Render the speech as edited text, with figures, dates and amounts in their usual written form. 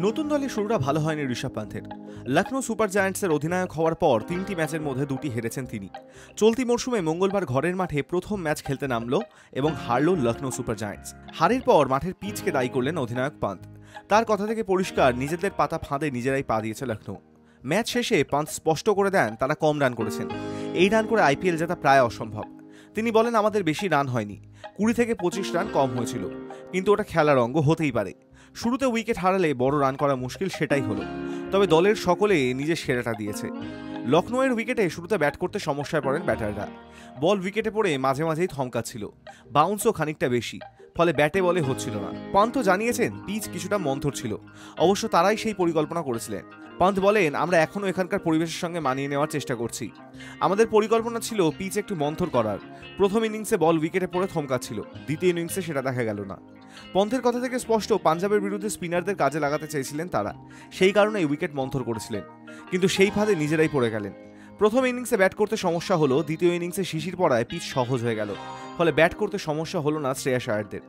নতুন দলে শুরুটা ভালো হয়নি ঋষভ পান্থের। লখনৌ সুপার জায়ান্টসের অধিনায়ক হওয়ার পর ৩টি ম্যাচের মধ্যে ২টি হেরেছেন তিনি। চলতি মরশুমে মঙ্গলবার ঘরের মাঠে প্রথম ম্যাচ খেলতে নামল এবং হারল লখনৌ সুপার জায়ান্টস। হারের পর মাঠের পিচকে দায়ী করলেন অধিনায়ক পান্ত। তার কথা থেকে পরিষ্কার নিজেদের পাতা ফাঁদে নিজেরাই পা দিয়েছে লখনৌ। ম্যাচ শেষে পান্ত স্পষ্ট করে দেন তারা কম রান করেছেন। এই রান করে আইপিএল জেতা প্রায় অসম্ভব। তিনি বলেন, আমাদের বেশি রান হয়নি, ২০ থেকে ২৫ রান কম হয়েছিল, কিন্তু ওটা খেলার অঙ্গ, হতেই পারে। শুরুতে উইকেট হারালে বড় রান করা মুশকিল, সেটাই হলো। তবে দলের সকলে নিজের সেরাটা দিয়েছে। লখনৌয়ের উইকেটে শুরুতে ব্যাট করতে সমস্যায় পড়েন ব্যাটাররা। বল উইকেটে পড়ে মাঝে মাঝেই থমকাচ্ছিল, বাউন্সও খানিকটা বেশি, ফলে ব্যাটে বলে হচ্ছিল না। পান্ত জানিয়েছেন পিচ কিছুটা মন্থর ছিল, অবশ্য তারাই সেই পরিকল্পনা করেছিলেন। পান্ত বলেন, আমরা এখনও এখানকার পরিবেশের সঙ্গে মানিয়ে নেওয়ার চেষ্টা করছি। আমাদের পরিকল্পনা ছিল পিচ একটু মন্থর করার। প্রথম ইনিংসে বল উইকেটে পড়ে থমকাচ্ছিল, দ্বিতীয় ইনিংসে সেটা দেখা গেল না। পন্থের কথা থেকে স্পষ্ট পাঞ্জাবের বিরুদ্ধে স্পিনারদের কাজে লাগাতে চেয়েছিলেন তারা, সেই কারণে উইকেট মন্থর করেছিলেন, কিন্তু সেই ফাঁদে নিজেরাই পড়ে গেলেন। প্রথম ইনিংসে ব্যাট করতে সমস্যা হলো, দ্বিতীয় ইনিংসে শিশির পড়ায় পিচ সহজ হয়ে গেল, ফলে ব্যাট করতে সমস্যা হলো না শ্রেয়াস আয়ারদের।